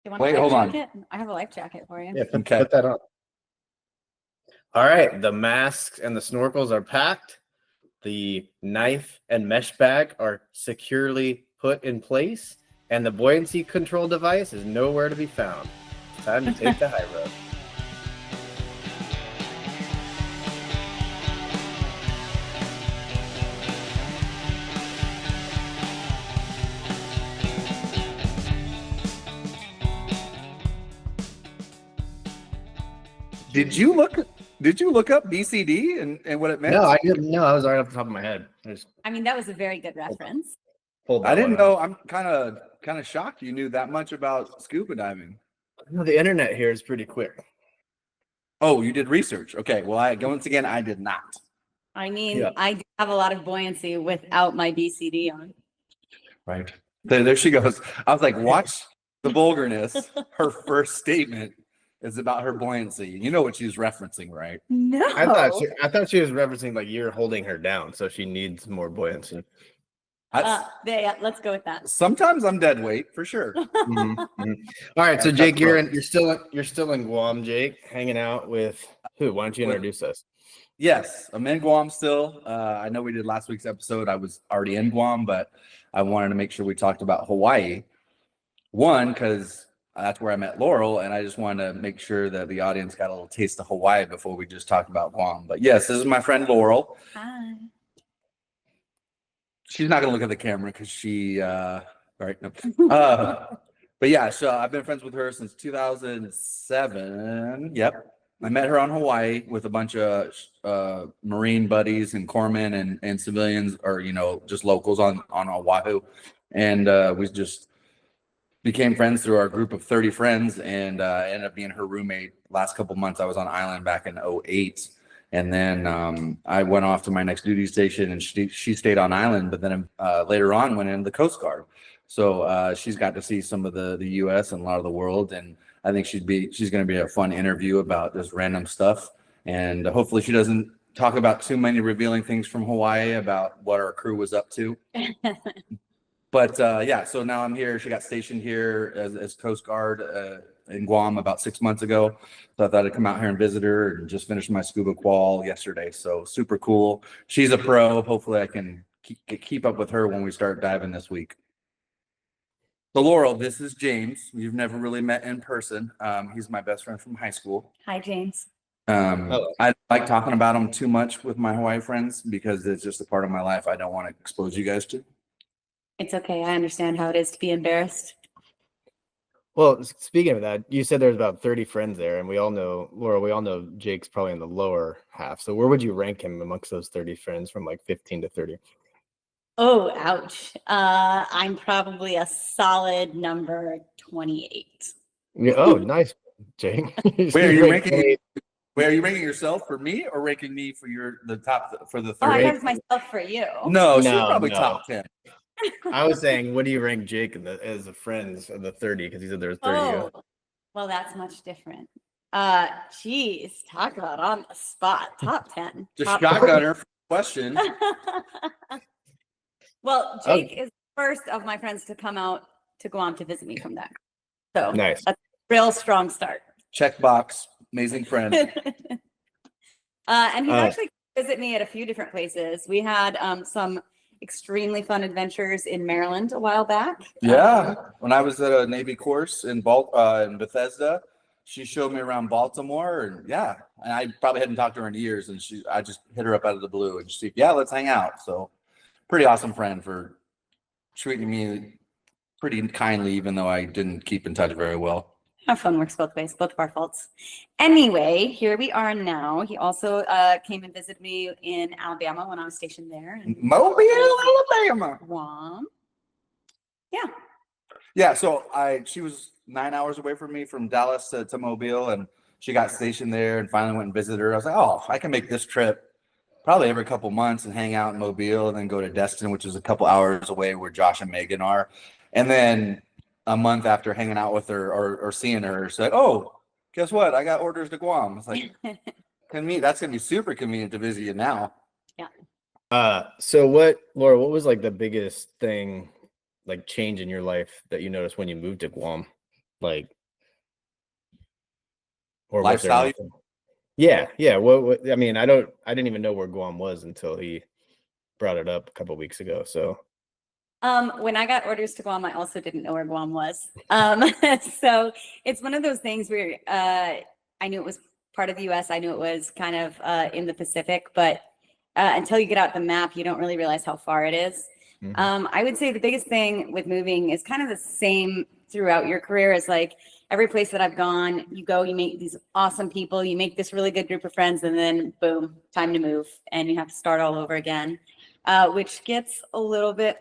You want Wait, a life hold on. jacket? I have a life jacket for you. Yeah, Okay. put that on. All right, the masks and the snorkels are packed. The knife and mesh bag are securely put in place, and the buoyancy control device is nowhere to be found. It's time to take the high road. Did you look up BCD and what it meant? No, I didn't know. I was right off the top of my head. I mean, that was a very good reference. I didn't know. I'm kind of shocked you knew that much about scuba diving. No, the internet here is pretty quick. Oh, you did research. Okay. Well, once again, I did not. I mean, Yeah. I do have a lot of buoyancy without my BCD on. Right. There she goes. I was like, watch the vulgarness. Her first statement is about her buoyancy. You know what she's referencing, right? No. I thought she was referencing like you're holding her down, so she needs more buoyancy. Yeah, let's go with that. Sometimes I'm dead weight for sure. Mhm. All right, so Jake, you're still in Guam, Jake, hanging out with who? Why don't you introduce us? Yes, I'm in Guam still. I know we did last week's episode. I was already in Guam, but I wanted to make sure we talked about Hawaii. One, because that's where I met Laurel, and I just wanted to make sure that the audience got a little taste of Hawaii before we just talked about Guam. But yes, this is my friend Laurel. Hi. She's not gonna look at the camera because she right. Nope. But yeah, so I've been friends with her since 2007. Yep. I met her on Hawaii with a bunch of Marine buddies and corpsmen and civilians, or just locals on Oahu, and we just became friends through our group of 30 friends, and ended up being her roommate last couple months. I was on island back in 2008. And then I went off to my next duty station, and she stayed on island. But then later on went in the Coast Guard, so she's got to see some of the U.S. and a lot of the world. And I think she's going to be a fun interview about just random stuff. And hopefully she doesn't talk about too many revealing things from Hawaii about what our crew was up to. But yeah, so now I'm here. She got stationed here as Coast Guard in Guam about 6 months ago. So I thought I'd come out here and visit her, and just finished my scuba qual yesterday. So super cool. She's a pro. Hopefully I can keep up with her when we start diving this week. So Laurel, this is James. You've never really met in person. He's my best friend from high school. Hi, James. I don't like talking about him too much with my Hawaii friends because it's just a part of my life I don't want to expose you guys to. It's okay. I understand how it is to be embarrassed. Well, speaking of that, you said there's about 30 friends there, and we all know, Laura, we all know Jake's probably in the lower half. So where would you rank him amongst those 30 friends from like 15 to 30? Oh, ouch. I'm probably a solid number 28. Yeah, oh, nice, Jake. Where are you ranking? Where are you ranking yourself for me, or ranking me for the top for the 30? Oh, I ranked myself for you. No, she's probably top 10. I was saying, what do you rank Jake as a friends of the 30? Because he said there was 30. Oh, well, that's much different. Geez, talk about on the spot. Top 10. Just top shotgunner question. Well, Jake is the first of my friends to come out to Guam to visit me from that. So nice. That's a real strong start. Check box. Amazing friend. And he's actually visit me at a few different places. We had some extremely fun adventures in Maryland a while back. Yeah, when I was at a Navy course in Bethesda, she showed me around Baltimore, and yeah, and I probably hadn't talked to her in years, and I just hit her up out of the blue, and she, yeah, let's hang out. So, pretty awesome friend for treating me pretty kindly, even though I didn't keep in touch very well. Our fun works both ways, both of our faults. Anyway, here we are now. He also came and visited me in Alabama when I was stationed there. Mobile, Alabama. Guam. Yeah. Yeah, so she was 9 hours away from me from Dallas to Mobile, and she got stationed there, and finally went and visited her. I was like, oh, I can make this trip probably every couple months and hang out in Mobile, and then go to Destin, which is a couple hours away where Josh and Megan are. And then a month after hanging out with her or seeing her, she's like, oh, guess what? I got orders to Guam. It's like, that's going to be super convenient to visit you now. Yeah. So Laura, what was like the biggest thing, like change in your life that you noticed when you moved to Guam? Like Or was there Lifestyle. nothing? Yeah. What? I mean, I didn't even know where Guam was until he brought it up a couple weeks ago. So When I got orders to Guam, I also didn't know where Guam was. So it's one of those things where I knew it was part of the US. I knew it was kind of in the Pacific, but until you get out the map, you don't really realize how far it is. I would say the biggest thing with moving is kind of the same throughout your career. Is like every place that I've gone, you go, you meet these awesome people, you make this really good group of friends, and then boom, time to move, and you have to start all over again, which gets a little bit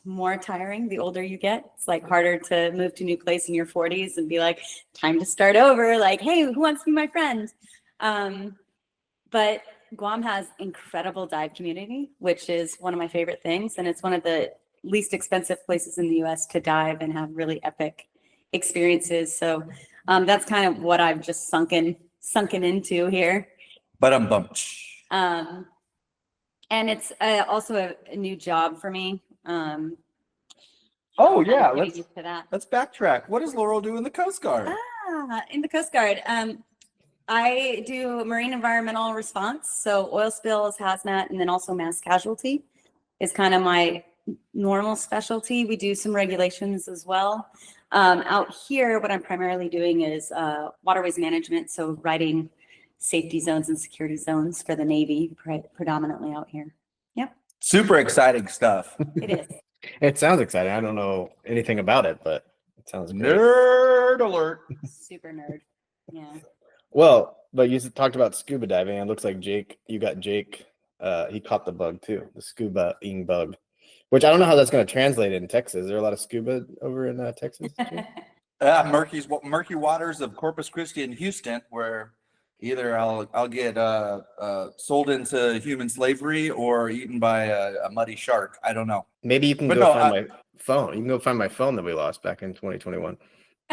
more tiring the older you get. It's like harder to move to a new place in your 40s and be like, time to start over. Like, hey, who wants to be my friend? But Guam has incredible dive community, which is one of my favorite things. And it's one of the least expensive places in the US to dive and have really epic experiences. So that's kind of what I've just sunken into here. But I'm bummed. And it's also a new job for me. Oh yeah, I'm getting used to that. let's backtrack. What does Laurel do in the Coast Guard? In the Coast Guard, I do marine environmental response. So oil spills, hazmat, and then also mass casualty is kind of my normal specialty. We do some regulations as well. Out here, what I'm primarily doing is waterways management. So writing safety zones and security zones for the Navy, predominantly out here. Yep. Super exciting stuff. It is. it sounds exciting. I don't know anything about it, but it sounds great. Nerd alert. Super nerd. Yeah. Well, but you talked about scuba diving. It looks like you got Jake. He caught the bug too, the scuba-ing bug, which I don't know how that's going to translate in Texas. Is there a lot of scuba over in Texas? Murky waters of Corpus Christi and Houston, where either I'll get sold into human slavery or eaten by a muddy shark. I don't know. Maybe you can find my phone. You can go find my phone that we lost back in 2021.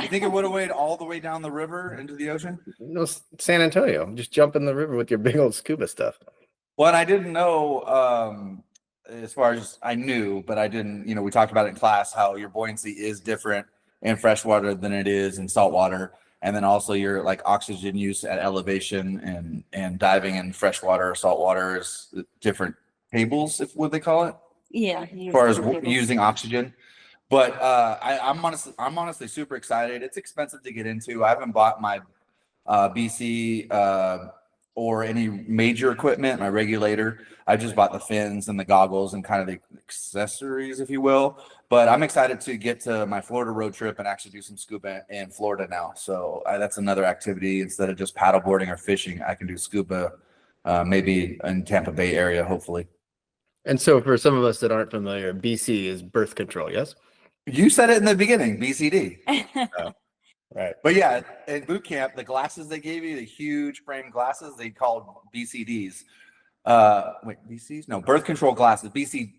You think it would have weighed all the way down the river into the ocean? No, San Antonio. Just jump in the river with your big old scuba stuff. Well, and I didn't know, as far as I knew, but I didn't, we talked about it in class, how your buoyancy is different in freshwater than it is in saltwater. And then also your like oxygen use at elevation and diving in freshwater or saltwater is different tables, if what they call it. Yeah. As far as using oxygen. But I'm honestly super excited. It's expensive to get into. I haven't bought my BC or any major equipment, my regulator. I just bought the fins and the goggles and kind of the accessories, if you will. But I'm excited to get to my Florida road trip and actually do some scuba in Florida now. So that's another activity. Instead of just paddleboarding or fishing, I can do scuba maybe in Tampa Bay area, hopefully. And so for some of us that aren't familiar, BC is birth control, yes? You said it in the beginning, BCD. Right. But yeah, in boot camp, the glasses they gave you, the huge frame glasses, they called BCDs. Wait, BCs? No, birth control glasses, BCG.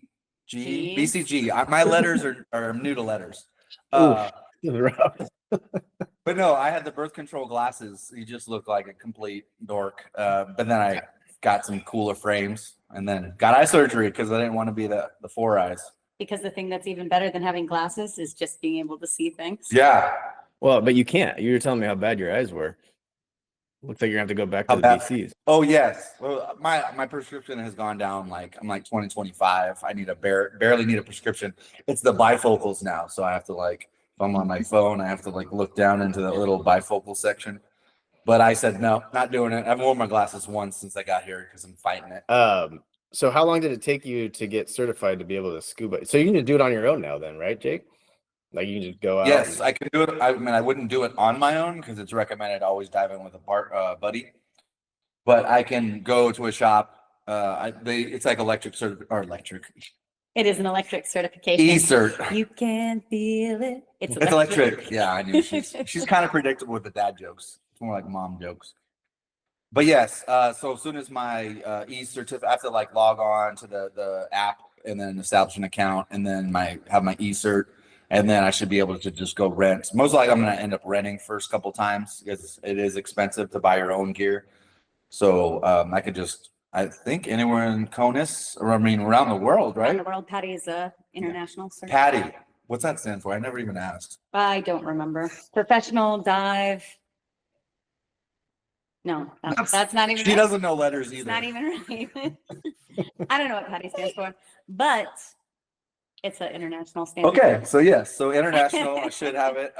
BCG. My letters are new to letters. But no, I had the birth control glasses. You just look like a complete dork. But then I got some cooler frames and then got eye surgery because I didn't want to be the four eyes. Because the thing that's even better than having glasses is just being able to see things. Yeah. Well, but you can't. You were telling me how bad your eyes were. Looks like you're gonna have to go back to the BCs. Oh yes. Well, my prescription has gone down. I'm like 2025. I need barely need a prescription. It's the bifocals now, so I have to if I'm on my phone, I have to look down into the little bifocal section. But I said no, not doing it. I've worn my glasses once since I got here because I'm fighting it. So how long did it take you to get certified to be able to scuba? So you can do it on your own now then, right, Jake? Like you can just go out. Yes, I can do it. I mean, I wouldn't do it on my own because it's recommended always dive in with a buddy. But I can go to a shop. It's like electric. It is an electric certification. E-cert. You can feel it. It's electric. Yeah, I knew she's kind of predictable with the dad jokes. It's more like mom jokes. But yes, so as soon as my e-certificate, I have to log on to the app and then establish an account and then have my e-cert, and then I should be able to just go rent. Most likely I'm going to end up renting first couple times because it is expensive to buy your own gear. So I think anywhere in CONUS, or around the world, right? Around the world. Patty is a international cert. Patty. What's that stand for? I never even asked. I don't remember. Professional dive. No, that's not even She right. doesn't know letters It's either. not even right. I don't know what PADI stands for, but it's an international standard. Okay, so yes, so international, I should have it.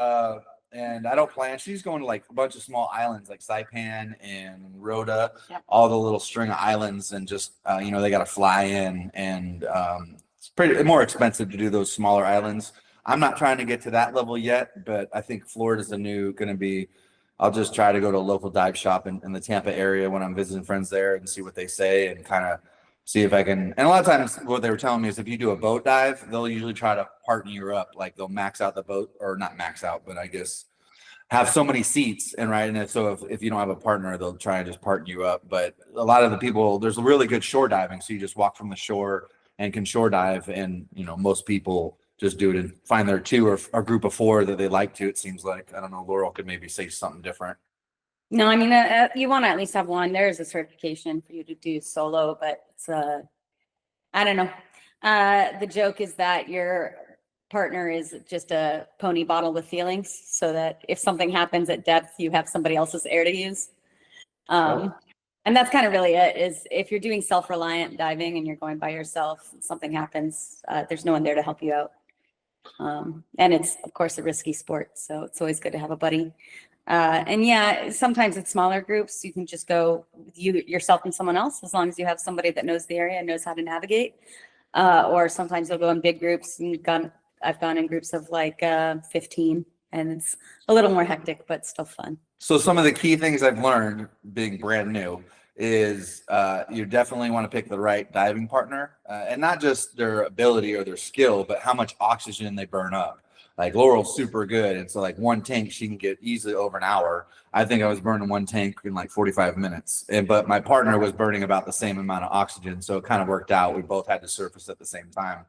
And I don't plan. She's going to like a bunch of small islands like Saipan and Rhoda, Yep. all the little string of islands, and just they got to fly in, and it's pretty more expensive to do those smaller islands. I'm not trying to get to that level yet, but I think Florida's going to be. I'll just try to go to a local dive shop in the Tampa area when I'm visiting friends there and see what they say and kind of see if I can. And a lot of times what they were telling me is if you do a boat dive, they'll usually try to partner you up. Like they'll max out the boat, or not max out, but I guess have so many seats. And right. And if you don't have a partner, they'll try and just partner you up. But a lot of the people, there's really good shore diving. So you just walk from the shore and can shore dive. And, most people just do it and find their two or a group of four that they like to, it seems like. I don't know, Laurel could maybe say something different. No, I mean, you want to at least have one. There is a certification for you to do solo, but it's I don't know. The joke is that your partner is just a pony bottle with feelings, so that if something happens at depth, you have somebody else's air to use. And that's kind of really it. Is if you're doing self-reliant diving and you're going by yourself, something happens, there's no one there to help you out. And it's of course a risky sport, so it's always good to have a buddy. And yeah, sometimes it's smaller groups. You can just go yourself and someone else, as long as you have somebody that knows the area and knows how to navigate. Or sometimes you'll go in big groups, and I've gone in groups of like 15, and it's a little more hectic, but still fun. So some of the key things I've learned being brand new is you definitely want to pick the right diving partner, and not just their ability or their skill, but how much oxygen they burn up. Like Laurel's super good, and so like one tank she can get easily over an hour. I think I was burning one tank in like 45 minutes, but my partner was burning about the same amount of oxygen, so it kind of worked out. We both had to surface at the same time.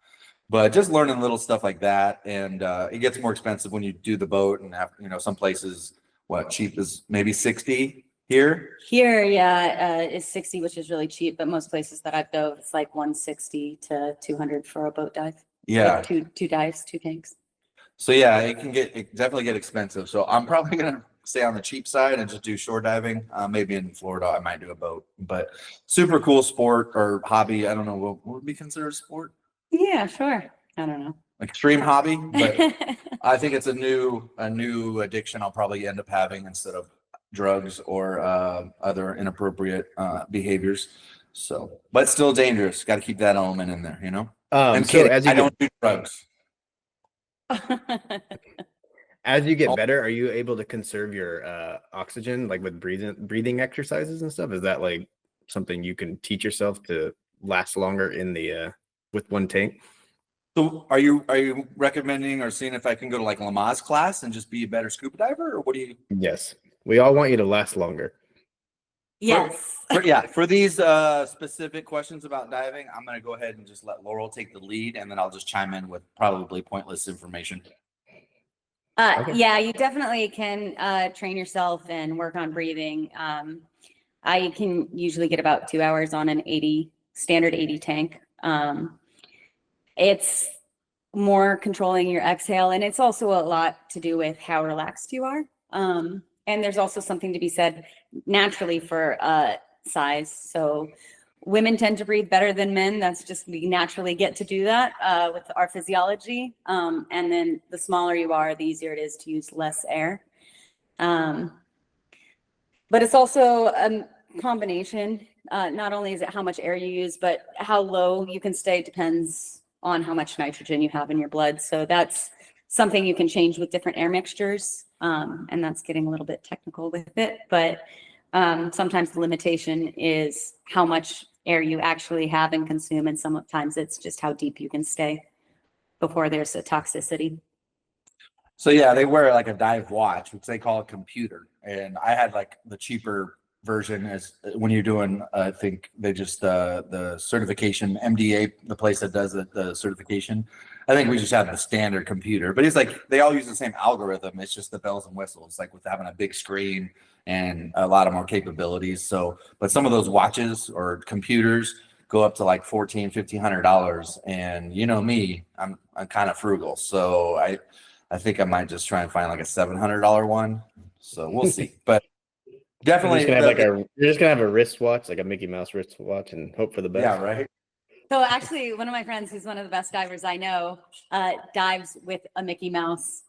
But just learning little stuff like that, and it gets more expensive when you do the boat, and have, some places cheap is maybe 60 here. Here, yeah, is 60, which is really cheap, but most places that I've dove, it's like 160 to 200 for a boat dive. Yeah, like two dives, two tanks. so yeah, it definitely get expensive. So I'm probably gonna stay on the cheap side and just do shore diving. Maybe in Florida I might do a boat, but super cool sport or hobby. I don't know, what would be considered a sport? Yeah, sure. I don't know. Extreme hobby, but I think it's a new addiction I'll probably end up having instead of drugs or other inappropriate behaviors. So, but still dangerous. Got to keep that element in there, And So kidding, as you I don't do drugs. As you get better, are you able to conserve your oxygen, like with breathing exercises and stuff? Is that like something you can teach yourself to last longer in the with one tank? So are you recommending or seeing if I can go to like Lamaze class and just be a better scuba diver, or what do you? Yes, we all want you to last longer. Yes. For these specific questions about diving, I'm going to go ahead and just let Laurel take the lead, and then I'll just chime in with probably pointless information. Okay. Yeah, you definitely can train yourself and work on breathing. I can usually get about 2 hours on an standard 80 tank. It's more controlling your exhale, and it's also a lot to do with how relaxed you are. And there's also something to be said naturally for size. So women tend to breathe better than men. That's just, we naturally get to do that with our physiology. And then the smaller you are, the easier it is to use less air. But it's also a combination. Not only is it how much air you use, but how low you can stay depends on how much nitrogen you have in your blood. So that's something you can change with different air mixtures. And that's getting a little bit technical with it. But sometimes the limitation is how much air you actually have and consume. And sometimes it's just how deep you can stay before there's a toxicity. So yeah, they wear like a dive watch, which they call a computer. And I had like the cheaper version as when you're doing, I think they just, the certification, MDA, the place that does the certification. I think we just have the standard computer, but it's like, they all use the same algorithm. It's just the bells and whistles, like with having a big screen and a lot of more capabilities. So, but some of those watches or computers go up to like $1,400-$1,500. And you know me, I'm kind of frugal. So I think I might just try and find like a $700 one. So we'll see. But Definitely. You're just gonna have a wristwatch, like a Mickey Mouse wristwatch, and hope for the best. Yeah, right. So actually, one of my friends, who's one of the best divers I know, dives with a Mickey Mouse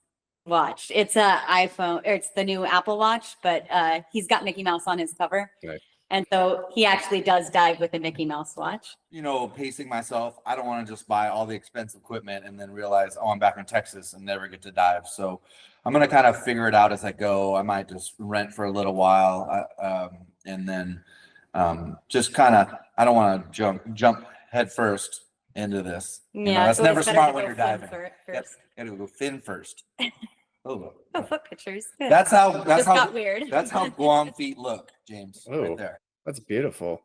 watch. It's a iPhone, or it's the new Apple Watch, but he's got Mickey Mouse on his cover. Nice. And so he actually does dive with a Mickey Mouse watch. You know, pacing myself. I don't want to just buy all the expensive equipment and then realize, oh, I'm back in Texas and never get to dive. So I'm going to kind of figure it out as I go. I might just rent for a little while, and then just kind of, I don't want to jump head first into this. You know, that's so never it's better smart to when go you're fin diving. first. Gotta go fin first. Oh, Oh, foot pictures. Good. that's how Just got weird. that's how Guam feet look, James. Oh. Right there. That's beautiful.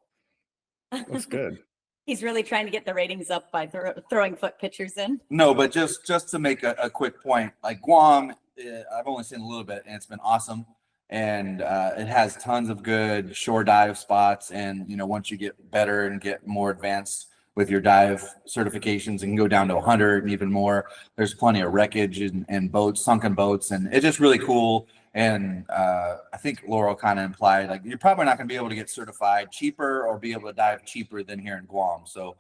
That's good. He's really trying to get the ratings up by throwing foot pictures in. No, but just to make a quick point, like Guam, I've only seen a little bit, and it's been awesome. And it has tons of good shore dive spots. And you know, once you get better and get more advanced with your dive certifications and go down to 100 and even more, there's plenty of wreckage and boats, sunken boats, and it's just really cool. And I think Laurel kind of implied, like, you're probably not going to be able to get certified cheaper or be able to dive cheaper than here in Guam. So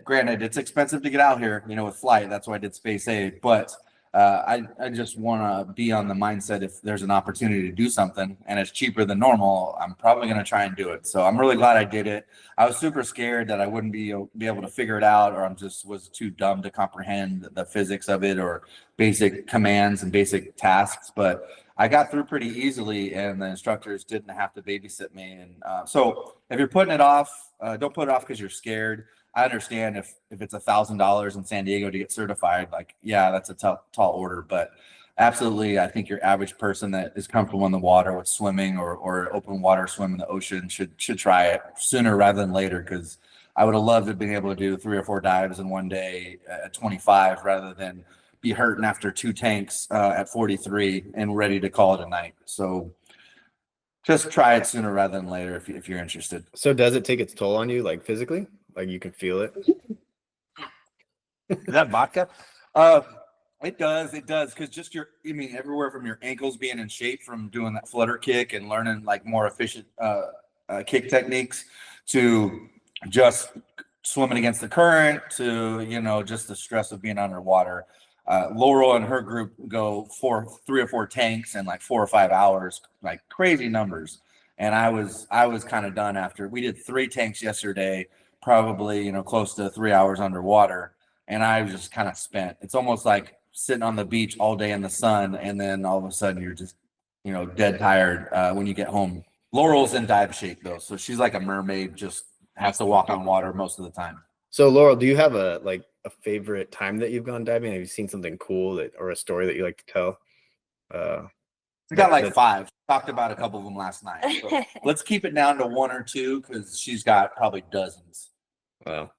granted, it's expensive to get out here, you know, with flight. That's why I did Space Aid. But I just want to be on the mindset, if there's an opportunity to do something and it's cheaper than normal, I'm probably going to try and do it. So I'm really glad I did it. I was super scared that I wouldn't be able to figure it out, or was too dumb to comprehend the physics of it or basic commands and basic tasks. But I got through pretty easily, and the instructors didn't have to babysit me. And so if you're putting it off, don't put it off because you're scared. I understand if it's $1,000 in San Diego to get certified, like, yeah, that's a tall order, but absolutely, I think your average person that is comfortable in the water with swimming or open water swim in the ocean should try it sooner rather than later, because I would have loved to have been able to do 3 or 4 dives in one day at 25 rather than be hurting after 2 tanks at 43 and ready to call it a night. So just try it sooner rather than later if you're interested. So does it take its toll on you, like physically? Like you can feel it? Is that vodka? It does, because just everywhere from your ankles being in shape from doing that flutter kick and learning like more efficient kick techniques, to just swimming against the current, to, you know, just the stress of being underwater. Laurel and her group go 3 or 4 tanks in like 4 or 5 hours, like crazy numbers. And I was kind of done after we did 3 tanks yesterday, probably, you know, close to 3 hours underwater. And I was just kind of spent. It's almost like sitting on the beach all day in the sun, and then all of a sudden you're just, you know, dead tired when you get home. Laurel's in dive shape though, so she's like a mermaid, just has to walk on water most of the time. So Laurel, do you have a favorite time that you've gone diving? Have you seen something cool or a story that you like to tell? We got like 5. Talked about a couple of them last night. So let's keep it down to 1 or 2, because she's got probably dozens. Wow.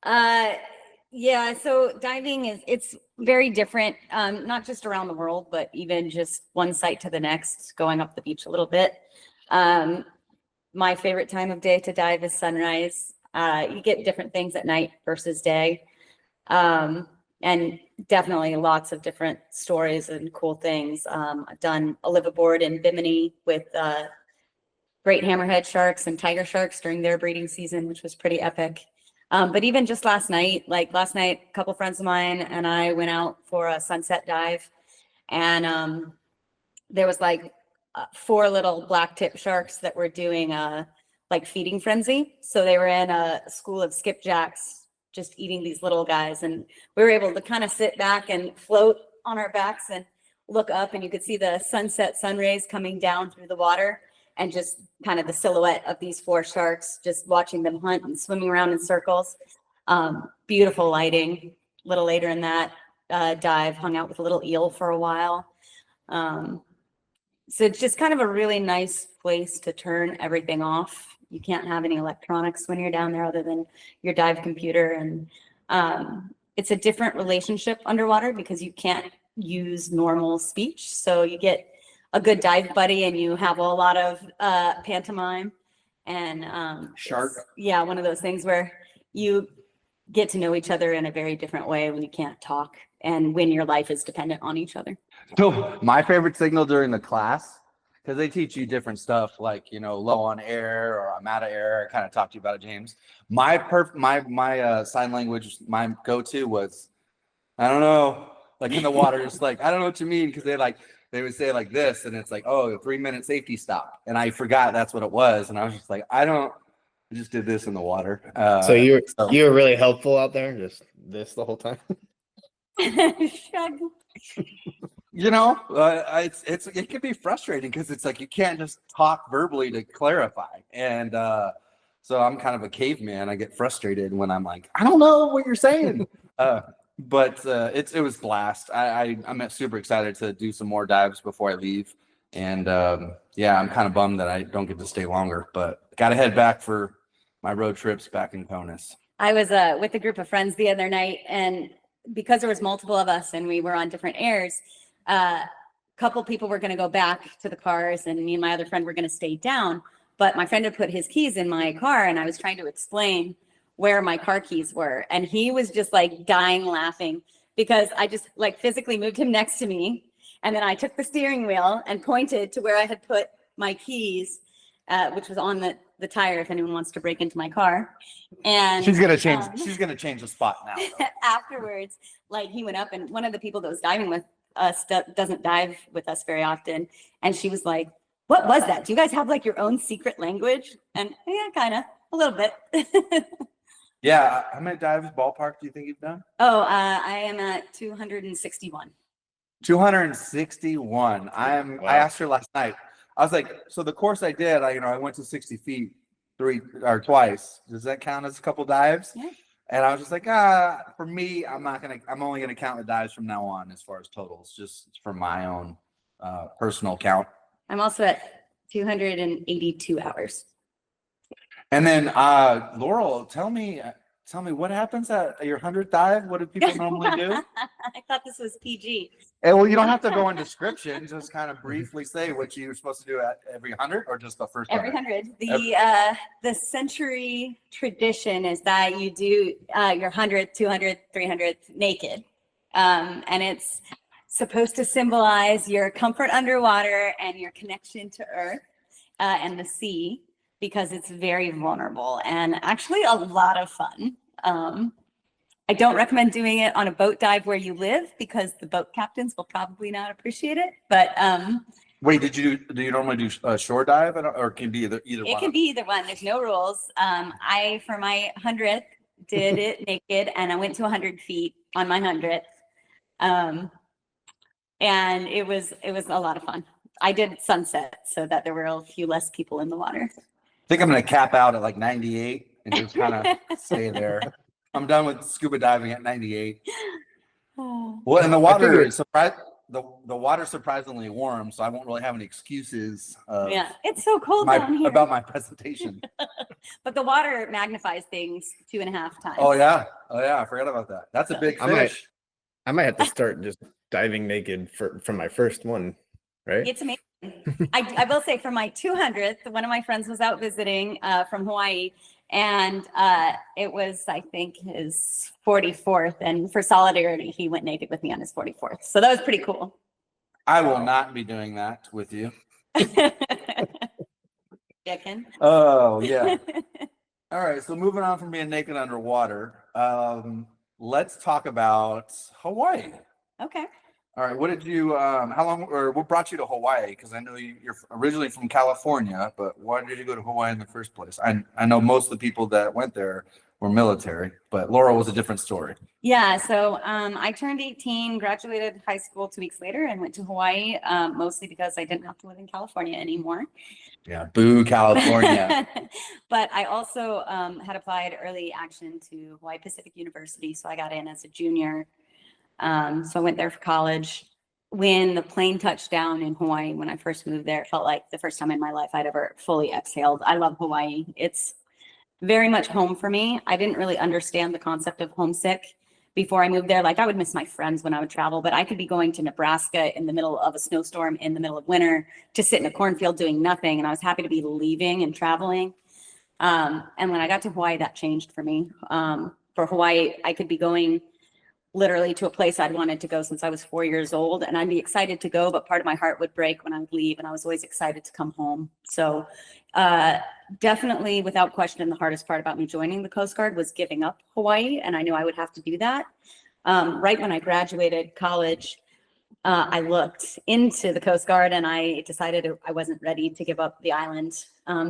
Yeah, so diving it's very different, not just around the world, but even just one site to the next, going up the beach a little bit. My favorite time of day to dive is sunrise. You get different things at night versus day. And definitely lots of different stories and cool things. I've done a live aboard in Bimini with great hammerhead sharks and tiger sharks during their breeding season, which was pretty epic. But even just last night, a couple friends of mine and I went out for a sunset dive, and there was 4 little black tip sharks that were doing feeding frenzy. So they were in a school of skipjacks, just eating these little guys. And we were able to kind of sit back and float on our backs and look up, and you could see the sunset sun rays coming down through the water, and just kind of the silhouette of these 4 sharks, just watching them hunt and swimming around in circles. Beautiful lighting. A little later in that dive, hung out with a little eel for a while. So it's just kind of a really nice place to turn everything off. You can't have any electronics when you're down there other than your dive computer. And it's a different relationship underwater because you can't use normal speech. So you get a good dive buddy and you have a lot of pantomime and Shark. Yeah, one of those things where you get to know each other in a very different way when you can't talk and when your life is dependent on each other. So my favorite signal during the class, because they teach you different stuff, like, you know, low on air or I'm out of air. I kind of talked to you about it, James. My sign language, my go-to was, I don't know, like in the water, just like, I don't know what you mean, because they would say like this, and it's like, oh, a 3-minute safety stop, and I forgot that's what it was, and I was just like, I just did this in the water. So you were really helpful out there, just this the whole time. Shrug. You know, it can be frustrating because it's like you can't just talk verbally to clarify, and so I'm kind of a caveman. I get frustrated when I'm like, I don't know what you're saying. But it was blast. I'm super excited to do some more dives before I leave, and yeah, I'm kind of bummed that I don't get to stay longer, but got to head back for my road trips back in Conus. I was with a group of friends the other night, and because there was multiple of us and we were on different airs, a couple people were going to go back to the cars, and me and my other friend were going to stay down. But my friend had put his keys in my car, and I was trying to explain where my car keys were, and he was just like dying laughing because I just like physically moved him next to me, and then I took the steering wheel and pointed to where I had put my keys, which was on the tire if anyone wants to break into my car. And She's gonna change the spot now. Afterwards, like he went up, and one of the people that was diving with us doesn't dive with us very often, and she was like, "What was that? Do you guys have like your own secret language?" And yeah, kind of a little bit. Yeah, how many dives ballpark do you think you've done? Oh, I am at 261. 261. Wow. I asked her last night. I was like, so the course I did, I went to 60 feet twice. Does that count as a couple dives? Yeah. And I was just like, for me, I'm only gonna count the dives from now on as far as totals, just for my own personal count. I'm also at 282 hours. And then Laurel, tell me what happens at your 100th dive? What do people normally do? I thought this was PG. And well, you don't have to go in description. Just kind of briefly say what you're supposed to do at every 100, or just the first Every 100. 100. The century tradition is that you do your 100th, 200th, 300th naked. And it's supposed to symbolize your comfort underwater and your connection to earth and the sea, because it's very vulnerable and actually a lot of fun. I don't recommend doing it on a boat dive where you live, because the boat captains will probably not appreciate it. But Wait, do you normally do a shore dive, or can it be either it one? can be either one. There's no rules. I, for my 100th, did it naked, and I went to 100 feet on my 100th. And it was a lot of fun. I did sunset so that there were a few less people in the water. I think I'm gonna cap out at like 98 and just kind of stay there. I'm done with scuba diving at 98. Well, and the water is the water's surprisingly warm, so I won't really have any excuses. Yeah, it's so cold down here. About my presentation. But the water magnifies things 2.5 times. Oh yeah, I forgot about that. That's a big fish. I might have to start just diving naked from my first one, right? It's amazing. I will say, for my 200th, one of my friends was out visiting from Hawaii, and it was, I think, his 44th, and for solidarity, he went naked with me on his 44th. So that was pretty cool. I will not be doing that with you. Yeah, Ken? Oh yeah. All right, so moving on from being naked underwater, let's talk about Hawaii. Okay. All right, what did you, how long, or what brought you to Hawaii? Because I know you're originally from California, but why did you go to Hawaii in the first place? I know most of the people that went there were military, but Laurel was a different story. Yeah, so I turned 18, graduated high school 2 weeks later, and went to Hawaii, mostly because I didn't have to live in California anymore. Yeah, boo, California. But I also had applied early action to Hawaii Pacific University, so I got in as a junior. So I went there for college. When the plane touched down in Hawaii, when I first moved there, it felt like the first time in my life I'd ever fully exhaled. I love Hawaii. It's very much home for me. I didn't really understand the concept of homesick before I moved there. Like, I would miss my friends when I would travel, but I could be going to Nebraska in the middle of a snowstorm in the middle of winter to sit in a cornfield doing nothing. And I was happy to be leaving and traveling. And when I got to Hawaii, that changed for me. For Hawaii, I could be going literally to a place I'd wanted to go since I was 4 years old, and I'd be excited to go, but part of my heart would break when I would leave, and I was always excited to come home. So definitely, without question, the hardest part about me joining the Coast Guard was giving up Hawaii, and I knew I would have to do that. Right when I graduated college, I looked into the Coast Guard and I decided I wasn't ready to give up the island.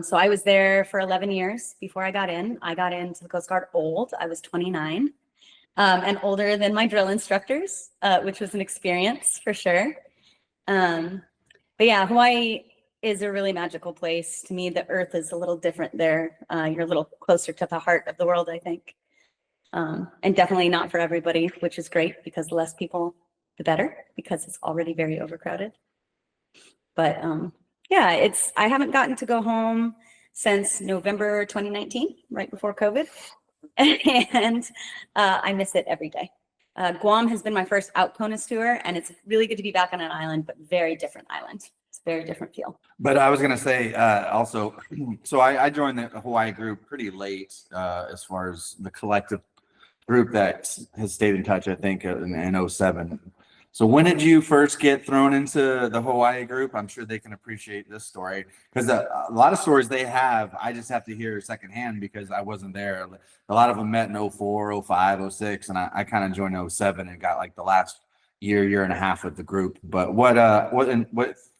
So I was there for 11 years before I got in. I got into the Coast Guard old. I was 29 and older than my drill instructors, which was an experience for sure. But yeah, Hawaii is a really magical place. To me, the earth is a little different there. You're a little closer to the heart of the world, I think. And definitely not for everybody, which is great because the less people, the better, because it's already very overcrowded. But yeah, I haven't gotten to go home since November 2019, right before COVID. And I miss it every day. Guam has been my first out CONUS tour, and it's really good to be back on an island, but very different island. It's a very different feel. But I was going to say also, so I joined the Hawaii group pretty late as far as the collective group that has stayed in touch, I think, in 07. So when did you first get thrown into the Hawaii group? I'm sure they can appreciate this story because a lot of stories they have, I just have to hear secondhand because I wasn't there. A lot of them met in 04, 05, 06, and I kind of joined 07 and got like the last year and a half with the group. But what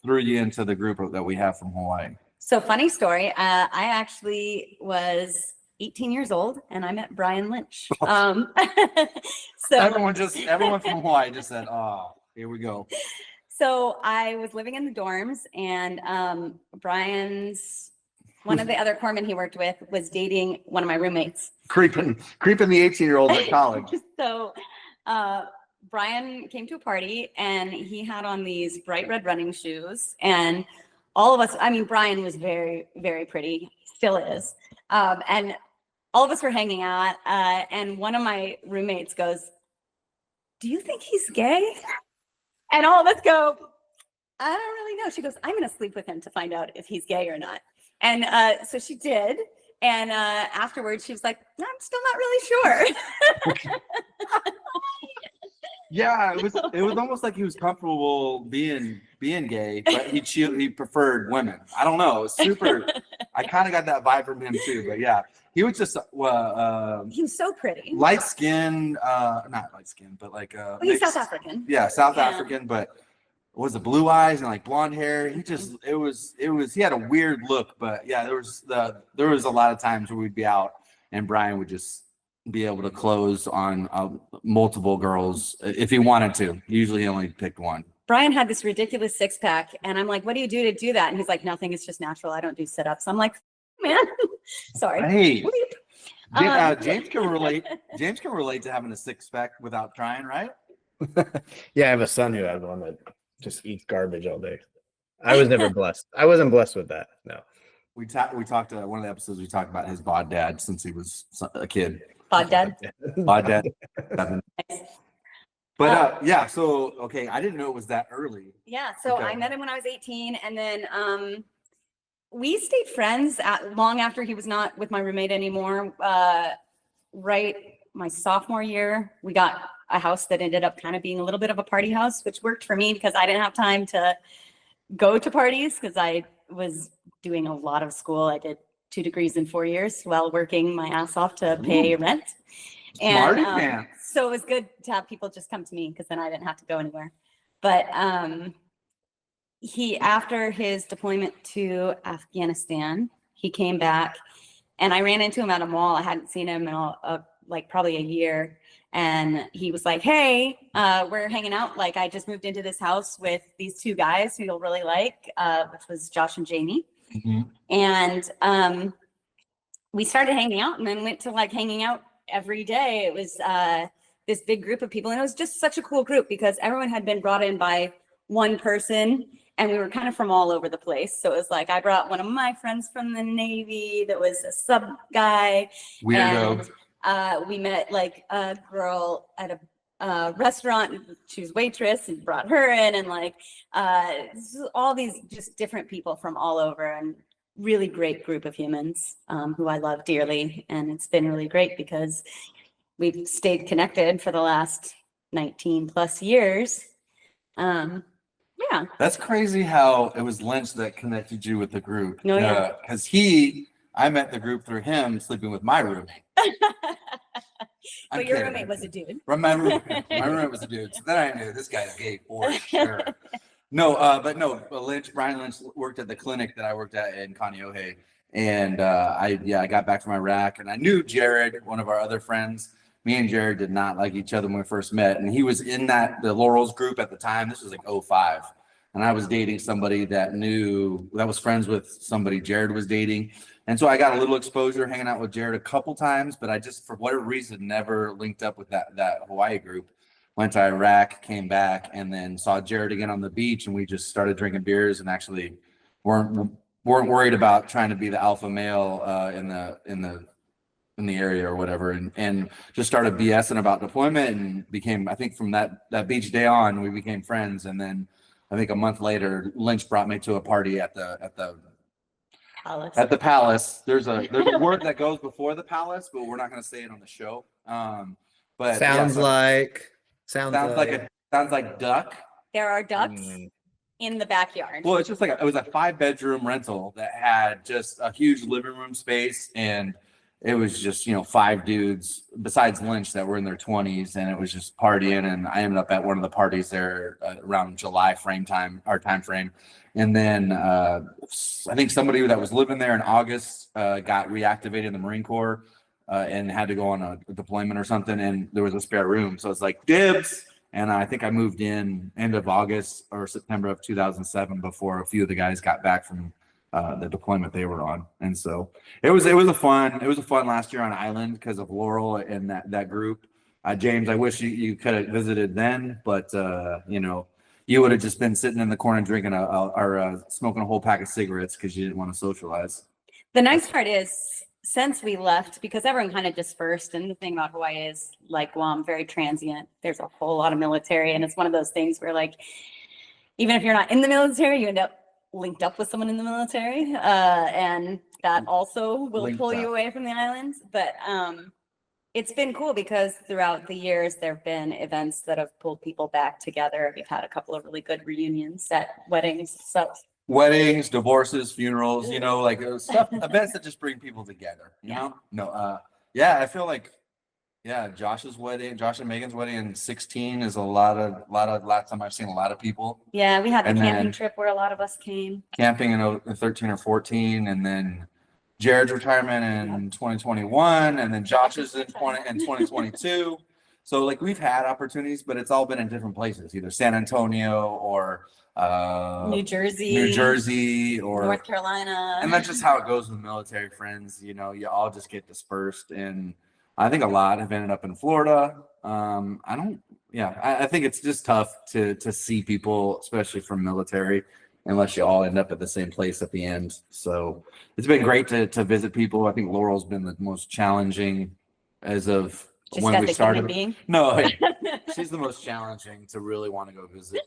threw you into the group that we have from Hawaii? So funny story. I actually was 18 years old and I met Brian Lynch. So everyone from Hawaii just said, "Oh, here we go." So I was living in the dorms, and one of the other corpsmen he worked with was dating one of my roommates. Creeping the 18-year-old at college. So Brian came to a party and he had on these bright red running shoes, and all of us, I mean, Brian was very, very pretty, still is. And all of us were hanging out, and one of my roommates goes, "Do you think he's gay?" And all of us go, "I don't really know." She goes, "I'm going to sleep with him to find out if he's gay or not." And so she did. And afterwards, she was like, "I'm still not really sure." Yeah, it was almost like he was comfortable being gay, but he preferred women. I don't know. It was super. I kind of got that vibe from him too. But yeah, he was just he was so pretty. Light skin, not light skin, but like he's South African. Yeah, South African, but was it blue eyes and like blonde hair? He he had a weird look, but yeah, there was a lot of times where we'd be out and Brian would just be able to close on multiple girls if he wanted to. Usually he only picked one. Brian had this ridiculous six-pack, and I'm like, "What do you do to do that?" And he's like, "Nothing, it's just natural. I don't do sit-ups." I'm like, "Man, sorry." Hey, James can relate. James can relate to having a six-pack without trying, right? Yeah, I have a son who has one that just eats garbage all day. I was never blessed. I wasn't blessed with that. No. We talked one of the episodes we talked about his bod dad since he was a kid. Bod dad. Bod dad. But yeah, so okay, I didn't know it was that early. Yeah, so Okay. I met him when I was 18, and then we stayed friends long after he was not with my roommate anymore. Right, my sophomore year, we got a house that ended up kind of being a little bit of a party house, which worked for me because I didn't have time to go to parties because I was doing a lot of school. I did 2 degrees in 4 years while working my ass off to pay rent. Smarty And pants. so it was good to have people just come to me because then I didn't have to go anywhere. But after his deployment to Afghanistan, he came back and I ran into him at a mall. I hadn't seen him in like probably a year. And he was like, "Hey, we're hanging out. Like, I just moved into this house with these 2 guys who you'll really like," which was Josh and Jamie. Mm-hmm. And we started hanging out and then went to like hanging out every day. It was this big group of people. And it was just such a cool group because everyone had been brought in by one person and we were kind of from all over the place. So it was like, I brought one of my friends from the Navy that was a sub guy. Weirdo. And we met like a girl at a restaurant. She was waitress and brought her in, and like all these just different people from all over, and really great group of humans who I love dearly. And it's been really great because we've stayed connected for the last 19 plus years. Yeah. That's crazy how it was Lynch that connected you with the group. Oh, yeah. Because I met the group through him sleeping with my roommate. But your roommate was a dude. My roommate was a dude. So then I knew this guy's gay for sure. But Brian Lynch worked at the clinic that I worked at in Kaneohe. And I got back from Iraq and I knew Jared, one of our other friends. Me and Jared did not like each other when we first met. And he was in the Laurel's group at the time. This was like 2005. And I was dating somebody that was friends with somebody Jared was dating. And so I got a little exposure hanging out with Jared a couple times, but I just, for whatever reason, never linked up with that Hawaii group. Went to Iraq, came back, and then saw Jared again on the beach. And we just started drinking beers and actually weren't worried about trying to be the alpha male in the area or whatever, and just started BSing about deployment and became, I think from that beach day on, we became friends. And then I think a month later, Lynch brought me to a party at the palace. There's a word that goes before the palace, but we're not going to say it on the show. But sounds like duck. There are ducks in the backyard. Well, it's just like it was a 5-bedroom rental that had just a huge living room space, and it was just 5 dudes besides Lynch that were in their 20s, and it was just partying. And I ended up at one of the parties there around July our time frame. And then I think somebody that was living there in August got reactivated in the Marine Corps and had to go on a deployment or something, and there was a spare room, so it's like dibs. And I think I moved in end of August or September of 2007 before a few of the guys got back from the deployment they were on. And so it was a fun last year on island because of Laurel and that group. James, I wish you could have visited then, but you would have just been sitting in the corner drinking or smoking a whole pack of cigarettes because you didn't want to socialize. The nice part is, since we left, because everyone kind of dispersed, and the thing about Hawaii is, like Guam, very transient. There's a whole lot of military, and it's one of those things where, like, even if you're not in the military, you end up linked up with someone in the military, and that also will pull you away from the islands. But it's been cool because throughout the years there have been events that have pulled people back together. We've had a couple of really good reunions at weddings, weddings, divorces, funerals, like stuff, events that just bring people together, I feel like Josh and Megan's wedding in 16 is last time I've seen a lot of people. Yeah, we had a camping trip where a lot of us came. Camping in 13 or 14, and then Jared's retirement in 2021, and then Josh's in 2022. So like we've had opportunities, but it's all been in different places, either San Antonio or New Jersey or North Carolina. And that's just how it goes with military friends. You all just get dispersed, and I think a lot have ended up in Florida. I think it's just tough to see people, especially from military, unless you all end up at the same place at the end. So it's been great to visit people. I think Laurel's been the most challenging as of just when we started. Being. No, she's the most challenging to really want to go visit.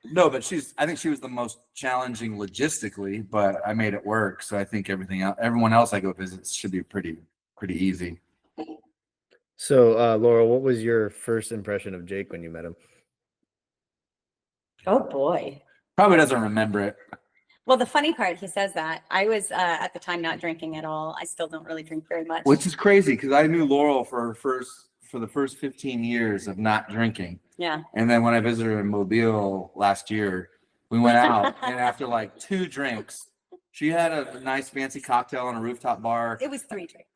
No, but I think she was the most challenging logistically, but I made it work. So I think everyone else I go visit should be pretty easy. So, Laurel, what was your first impression of Jake when you met him? Oh boy. Probably doesn't remember it. Well, the funny part, he says that I was at the time not drinking at all. I still don't really drink very much. Which is crazy because I knew Laurel for the first 15 years of not drinking. Yeah. And then when I visited her in Mobile last year, we went out and after like 2 drinks, she had a nice fancy cocktail on a rooftop bar. It was 3 drinks.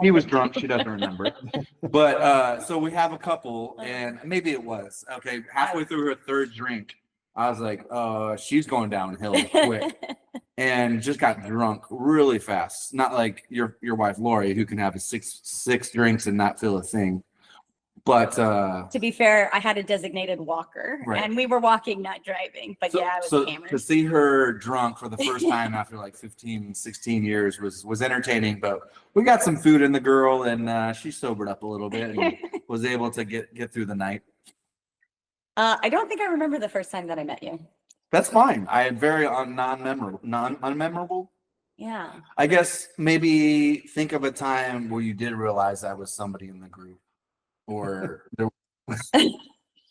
He was drunk. She doesn't remember. But so we have a couple, and maybe it was. Okay, halfway through her 3rd drink, I was like, she's going downhill quick. And just got drunk really fast. Not like your wife, Lori, who can have six drinks and not feel a thing. But to be fair, I had a designated walker, right. And we were walking, not driving. But I was hammered. To see her drunk for the first time after like 15, 16 years was entertaining. But we got some food in the girl, and she sobered up a little bit and was able to get through the night. I don't think I remember the first time that I met you. That's fine. I am very unmemorable. Yeah. I guess maybe think of a time where you did realize I was somebody in the group. or there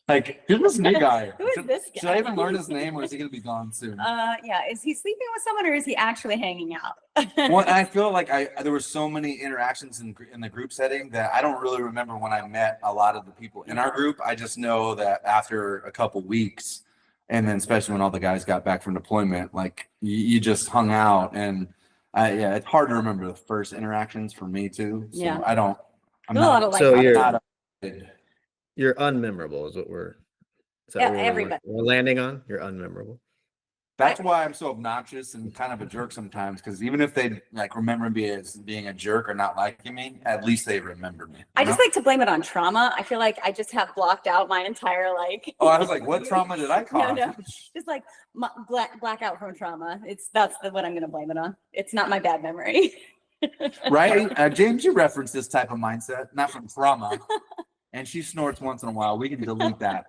like who's this new guy? Who is this Should I guy? even learn his name, or is he gonna be gone soon? Yeah. Is he sleeping with someone or is he actually hanging out? Well, I feel like there were so many interactions in the group setting that I don't really remember when I met a lot of the people in our group. I just know that after a couple weeks, and then especially when all the guys got back from deployment, like you just hung out, and yeah, it's hard to remember the first interactions for me too. So Yeah. I'm There's a lot not. of, like, So you're not you're unmemorable is what Yeah, we're everybody. landing on? You're unmemorable. That's why I'm so obnoxious and kind of a jerk sometimes. Because even if they like remember me as being a jerk or not liking me, at least they remember me. I just like to blame it on trauma. I feel like I just have blocked out my entire like. Oh, I was like, what trauma did I cause? No, just like blackout from trauma. That's what I'm gonna blame it on. It's not my bad memory. Right? James, you referenced this type of mindset, not from trauma. And she snorts once in a while. We can delete that.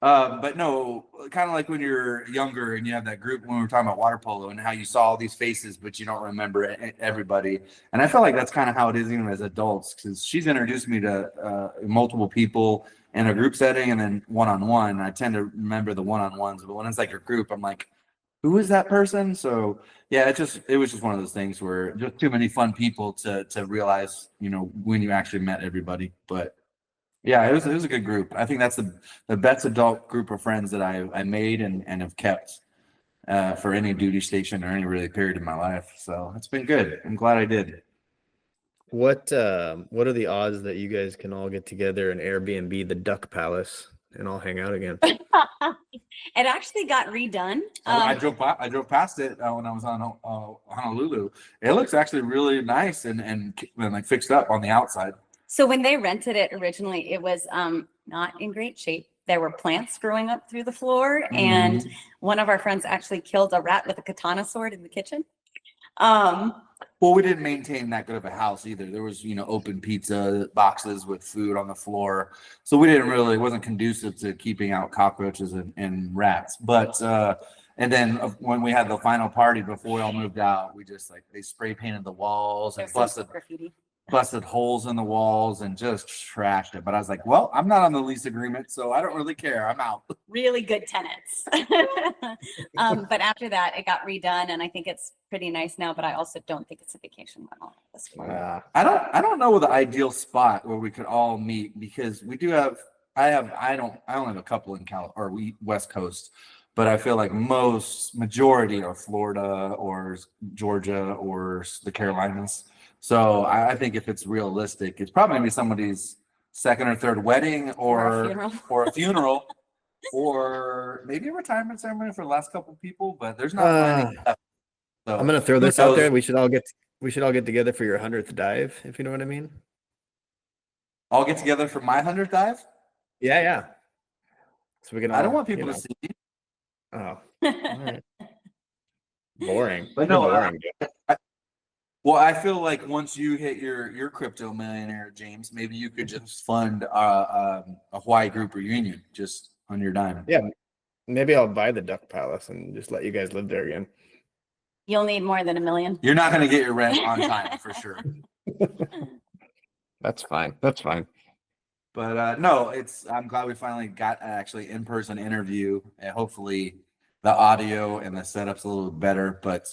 But no, kind of like when you're younger and you have that group when we were talking about water polo and how you saw all these faces, but you don't remember everybody. And I feel like that's kind of how it is even as adults, because she's introduced me to multiple people in a group setting and then one-on-one. I tend to remember the one-on-ones, but when it's like a group, I'm like, who is that person? So yeah, it was just one of those things where just too many fun people to realize, when you actually met everybody. But yeah, it was a good group. I think that's the best adult group of friends that I made and have kept for any duty station or any really period in my life. So it's been good. I'm glad I did. What are the odds that you guys can all get together and Airbnb the Duck Palace and all hang out again? It actually got redone. I drove past it when I was on Honolulu. It looks actually really nice and like fixed up on the outside. So when they rented it originally, it was not in great shape. There were plants growing up through the floor, and one of our friends actually killed a rat with a katana sword in the kitchen. Well, we didn't maintain that good of a house either. There was, open pizza boxes with food on the floor. So it wasn't conducive to keeping out cockroaches and rats. But, and then when we had the final party before we all moved out, we just they spray painted the walls and busted holes in the walls and just trashed it. But I was like, well, I'm not on the lease agreement, so I don't really care. I'm out. Really good tenants. But after that, it got redone, and I think it's pretty nice now. But I also don't think it's a vacation rental at this point. I don't know the ideal spot where we could all meet, because we do have. I only have a couple in West Coast, but I feel like majority are Florida or Georgia or the Carolinas. So I think if it's realistic, it's probably gonna be somebody's second or third wedding or a funeral or maybe a retirement ceremony for the last couple of people, but there's not plenty left. So I'm gonna throw this out there. We should all get together for your 100th dive, if you know what I mean. I'll get together for my 100th dive. Yeah. So we can. I don't want people to see me. Oh, all right. Boring. But no, boring. Well, I feel like once you hit your crypto millionaire, James, maybe you could just fund a Hawaii group reunion just on your dime. Yeah, maybe I'll buy the Duck Palace and just let you guys live there again. You'll need more than $1 million. You're not going to get your rent on time for sure. That's fine. But no, I'm glad we finally got actually in-person interview, and hopefully the audio and the setup's a little better. But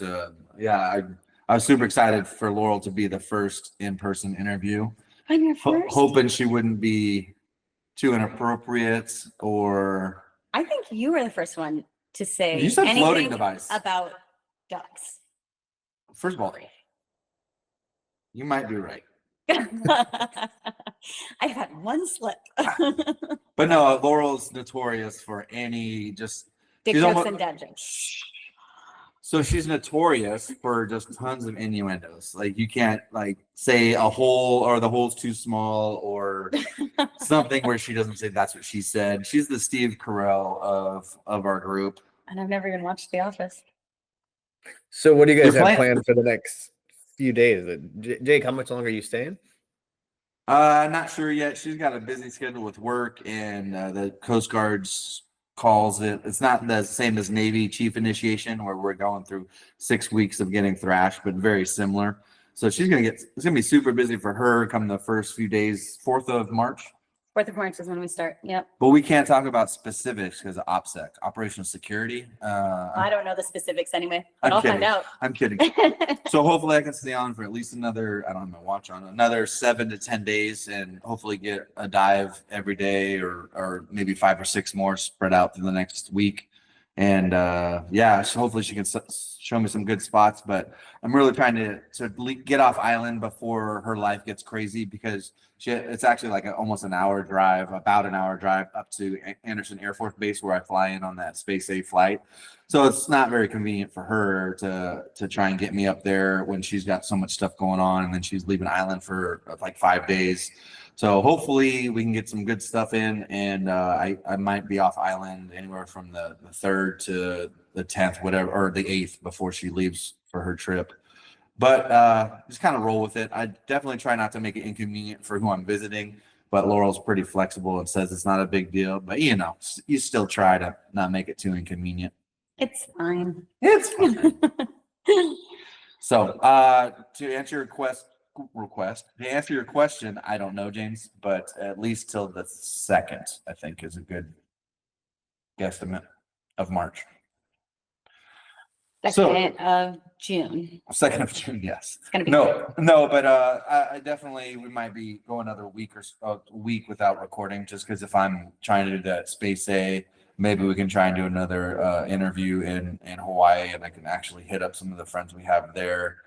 yeah, I was super excited for Laurel to be the first in-person interview. I'm your first. Hoping she wouldn't be too inappropriate or. I think you were the first one to say You said floating anything device. about ducks. First of all, you might be right. I've had one slip. But no, Laurel's notorious for any just. Dick jokes and dad jokes. So she's notorious for just tons of innuendos. Like you can't say a hole or the hole's too small or something where she doesn't say that's what she said. She's the Steve Carell of our group. And I've never even watched The Office. So what do you guys have planned for the next few days? Jake, how much longer are you staying? Not sure yet. She's got a busy schedule with work, and the Coast Guard's calls it's not the same as Navy chief initiation where we're going through 6 weeks of getting thrashed, but very similar. So it's gonna be super busy for her come the first few days, 4th of March. 4th of March is when we start. Yep. But we can't talk about specifics because of OPSEC, operational security. I don't know the specifics anyway, I'm but I'll kidding. find out. I'm kidding. So hopefully I can stay on for at least another, I don't have my watch on, another 7 to 10 days and hopefully get a dive every day or maybe 5 or 6 more spread out through the next week. And yeah, so hopefully she can show me some good spots, but I'm really trying to get off island before her life gets crazy because it's actually like almost about an hour drive up to Anderson Air Force Base where I fly in on that Space A flight. So it's not very convenient for her to try and get me up there when she's got so much stuff going on and then she's leaving island for like 5 days. So hopefully we can get some good stuff in, and I might be off island anywhere from the 3rd to the 10th, whatever, or the 8th before she leaves for her trip. But just kind of roll with it. I definitely try not to make it inconvenient for who I'm visiting, but Laurel's pretty flexible and says it's not a big deal. But you still try to not make it too inconvenient. It's fine. It's fine. So to answer your question, I don't know, James, but at least till the 2nd, I think is a good guesstimate of March. 2nd of June. 2nd of June, yes. It's gonna be No, but I definitely, we might be going another week or a week without recording, just because if I'm trying to do that Space A, maybe we can try and do another interview in Hawaii, and I can actually hit up some of the friends we have there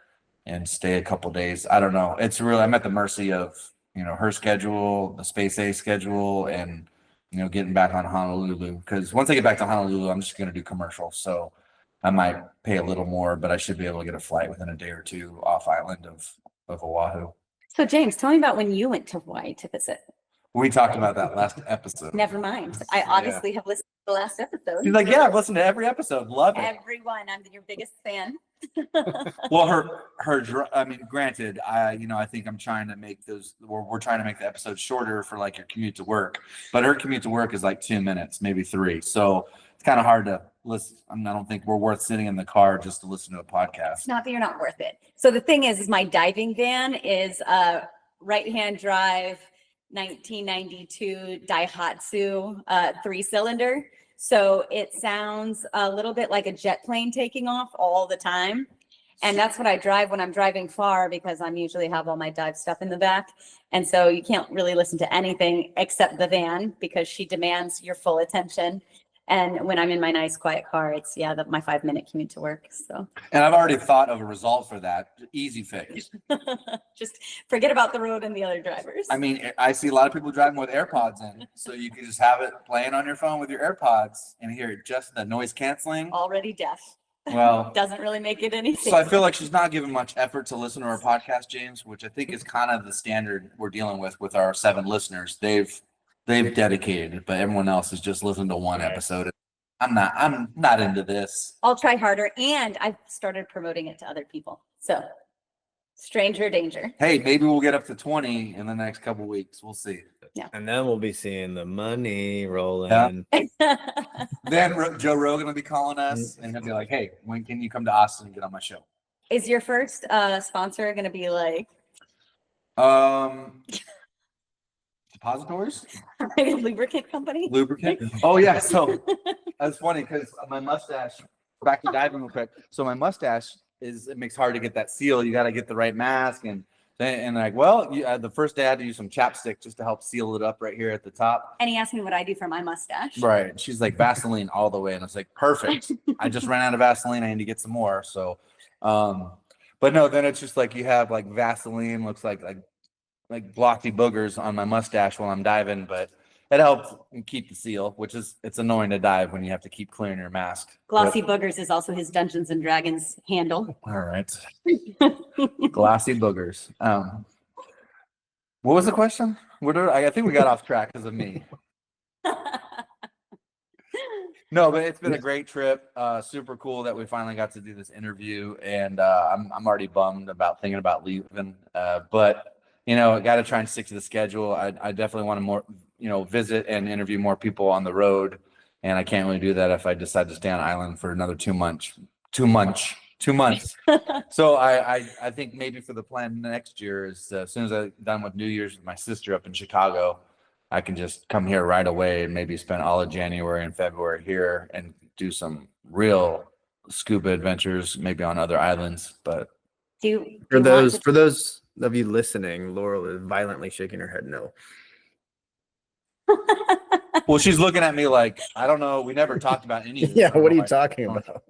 and stay a couple days. I don't know. It's really, I'm at the mercy of, her schedule, the Space A schedule, and, getting back on Honolulu. Because once I get back to Honolulu, I'm just going to do commercial. So I might pay a little more, but I should be able to get a flight within a day or two off island of Oahu. So James, tell me about when you went to Hawaii to visit. We talked about that last episode. Never mind. I obviously have listened to the last episode. She's like, yeah, I've listened to every episode. Love it. Everyone. I'm your biggest fan. Well, I mean, granted, I think I'm trying to make we're trying to make the episodes shorter for like your commute to work, but her commute to work is like 2 minutes, maybe 3. So it's kind of hard to listen. I don't think we're worth sitting in the car just to listen to a podcast. It's not that you're not worth it. So the thing is my diving van is right-hand drive 1992 Daihatsu 3-cylinder. So it sounds a little bit like a jet plane taking off all the time. And that's what I drive when I'm driving far, because I'm usually have all my dive stuff in the back. And so you can't really listen to anything except the van because she demands your full attention. And when I'm in my nice quiet car, it's my 5-minute commute to work. So, and I've already thought of a result for that. Easy fix. Just forget about the road and the other drivers. I mean, I see a lot of people driving with AirPods in, so you can just have it playing on your phone with your AirPods and hear just the noise canceling. Already deaf. Well, doesn't really make it anything. So I feel like she's not giving much effort to listen to our podcast, James, which I think is kind of the standard we're dealing with our 7 listeners. They've dedicated it, but everyone else is just listening to one episode. I'm not into this. I'll try harder, and I've started promoting it to other people. So, stranger danger. Hey, maybe we'll get up to 20 in the next couple of weeks. We'll see. Yeah. And then we'll be seeing the money rolling. Yeah. Then Joe Rogan will be calling us, and he'll be like, "Hey, when can you come to Austin and get on my show?" Is your first sponsor going to be like? Depositories? Lubricant company? Lubricant? Oh, yeah. So that's funny because my mustache, back to diving real quick. So my mustache it makes it hard to get that seal. You got to get the right mask. And like, well, the first day I had to use some chapstick just to help seal it up right here at the top. And he asked me what I do for my mustache. Right. She's like, Vaseline all the way. And I was like, perfect. I just ran out of Vaseline. I need to get some more. So, but no, then it's just like you have like Vaseline, looks like blocky boogers on my mustache while I'm diving, but it helps keep the seal, it's annoying to dive when you have to keep clearing your mask. Glossy boogers is also his Dungeons and Dragons handle. All right. Glossy boogers. What was the question? I think we got off track because of me. No, but it's been a great trip. Super cool that we finally got to do this interview, and I'm already bummed about thinking about leaving. But I got to try and stick to the schedule. I definitely want to more, visit and interview more people on the road. And I can't really do that if I decide to stay on island for another 2 months. 2 months. So I think maybe for the plan next year is as soon as I'm done with New Year's with my sister up in Chicago, I can just come here right away and maybe spend all of January and February here and do some real scuba adventures, maybe on other islands. But Do you For want to- those of you listening, Laurel is violently shaking her head no. well, she's looking at me like, I don't know. We never talked about any of this. Yeah, I don't what are know you why- talking about?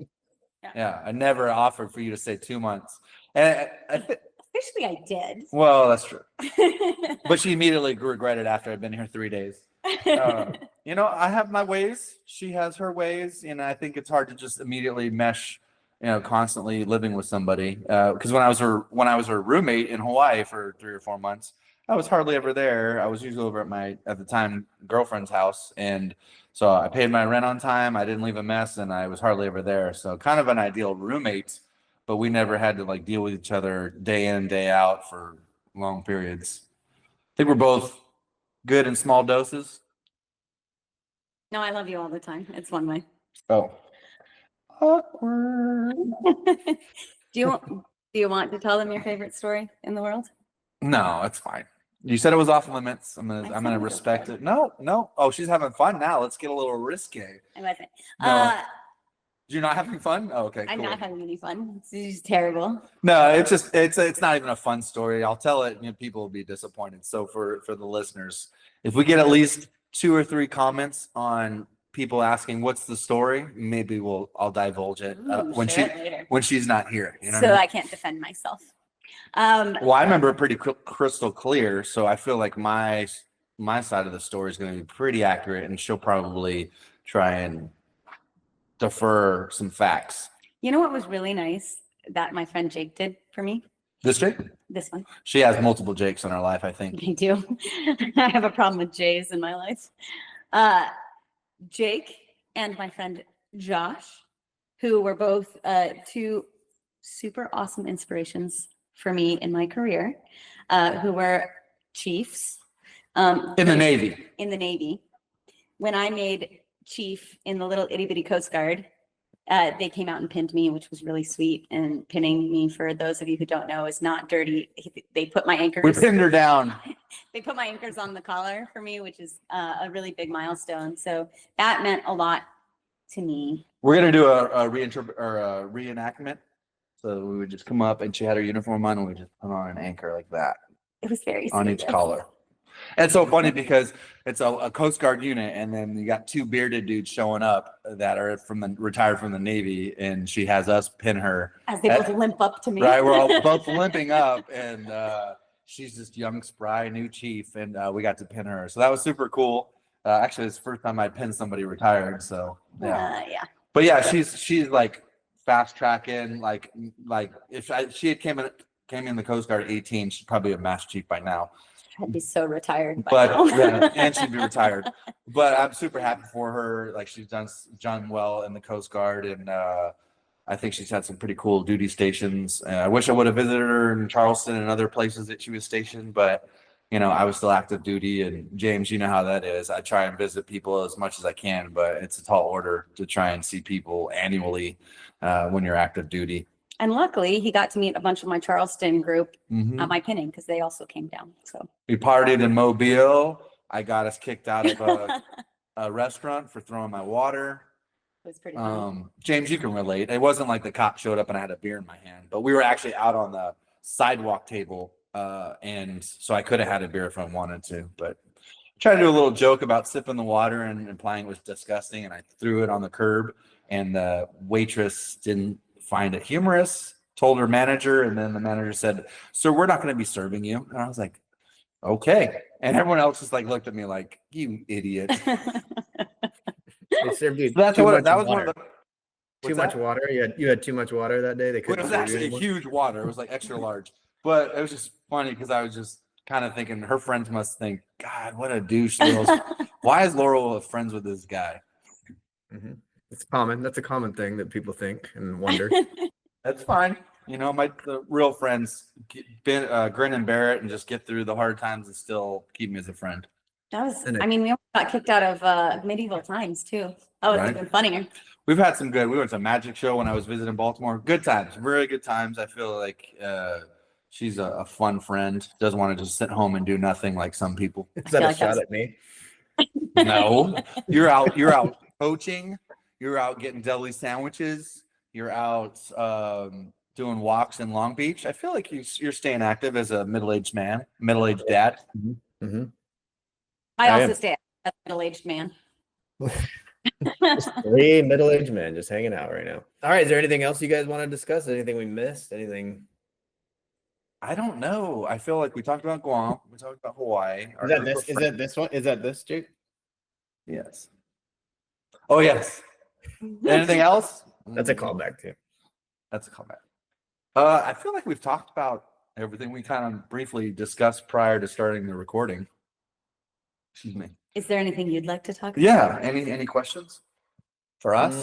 Yeah, I never offered for you to say 2 months. And Officially, I did. well, that's true. But she immediately regretted after I'd been here 3 days. You know, I have my ways. She has her ways. And I think it's hard to just immediately mesh, you know, constantly living with somebody. Because when I was her roommate in Hawaii for 3 or 4 months, I was hardly ever there. I was usually over at my, at the time, girlfriend's house. And so I paid my rent on time. I didn't leave a mess, and I was hardly ever there. So kind of an ideal roommate, but we never had to like deal with each other day in, day out for long periods. I think we're both good in small doses. No, I love you all the time. It's one way. Oh. Awkward. Do you want to tell them your favorite story in the world? No, it's fine. You said it was off limits. I'm I gonna said respect it. No. Oh, she's having fun now. Let's get a little risque. I wasn't. No. You're not having fun? Oh, okay, I'm cool. not having any fun. It's just terrible. No, it's just it's not even a fun story. I'll tell it, you know, people will be disappointed. So for the listeners, if we get at least 2 or 3 comments on people asking what's the story, maybe I'll divulge it Share it later. when she's not here. You know. So what I mean? I can't defend myself. Well, I remember it pretty crystal clear, so I feel like my side of the story is going to be pretty accurate, and she'll probably try and defer some facts. You know what was really nice that my friend Jake did for me? This Jake? This one. She has multiple Jakes in her life, I think. I do. I have a problem with Jays in my life. Jake and my friend Josh, who were both 2 super awesome inspirations for me in my career, who were chiefs. In the Navy. In the Navy. When I made chief in the little itty bitty Coast Guard, they came out and pinned me, which was really sweet. And pinning me, for those of you who don't know, is not dirty. They put my anchors. We pinned her down. They put my anchors on the collar for me, which is a really big milestone. So that meant a lot to me. We're gonna do a reenactment. So we would just come up, and she had her uniform on, and we just put on an anchor like that It was very on sweet. each collar. And it's so funny because it's a Coast Guard unit, and then you got 2 bearded dudes showing up that are retired from the Navy, and she has us pin her. As they both limp up to me. Right, we're all both limping up, and she's this young, spry new chief, and we got to pin her. So that was super cool. Actually, it's the first time I'd pinned somebody retired. So yeah, Yeah. but yeah, she's like fast tracking. Like if she had came in the Coast Guard at 18, she'd probably be a Master Chief by now. I'd be so retired by But now. yeah, and she'd be retired. But I'm super happy for her. Like she's done well in the Coast Guard, and I think she's had some pretty cool duty stations. I wish I would have visited her in Charleston and other places that she was stationed, but you know, I was still active duty. And James, you know how that is. I try and visit people as much as I can, but it's a tall order to try and see people annually when you're active duty. And luckily, he got to meet a bunch of my Charleston group Mhm. at my pinning because they also came down. So We partied in Mobile. I got us kicked out of a restaurant for throwing my water. it was pretty funny. James, you can relate. It wasn't like the cop showed up and I had a beer in my hand, but we were actually out on the sidewalk table. And so I could have had a beer if I wanted to, but I tried to do a little joke about sipping the water and implying it was disgusting. And I threw it on the curb, and the waitress didn't find it humorous, told her manager. And then the manager said, "Sir, we're not going to be serving you." And I was like, "Okay." And everyone else just like looked at me like, "You idiot." They served you So that's too what much that was water. one of the Too much water. You had too much water that day. They It couldn't. was serve you actually a anymore? huge water. It was like extra large. But it was just funny because I was just kind of thinking her friends must think, God, what a douche. Why is Laurel friends with this guy? Mhm. It's common. That's a common thing that people think and wonder. That's fine. You know, the real friends grin and bear it and just get through the hard times and still keep me as a friend. That was, And I mean, we almost got kicked out of medieval times too. That was Right. even funnier. we've had some good. We went to a magic show when I was visiting Baltimore. Good times, very good times. I feel like she's a fun friend. Doesn't want to just sit home and do nothing like some people. Is that feel a like shot that's- at me? No, you're out. You're out coaching. You're out getting deli sandwiches. You're out doing walks in Long Beach. I feel like you're staying active as a middle-aged man, middle-aged dad. Mm-hmm. I I also am. stay as a middle-aged man. Three middle-aged men just hanging out right now. All right, is there anything else you guys want to discuss? Anything we missed? Anything? I don't know. I feel like we talked about Guam. We talked about Hawaii. Is that this? Is that this one? Is that this, Jake? Yes. Oh, yes. Anything else? That's a callback too. That's a callback. I feel like we've talked about everything we kind of briefly discussed prior to starting the recording. Excuse me. Is there anything you'd like to talk about? Yeah. Any questions for us?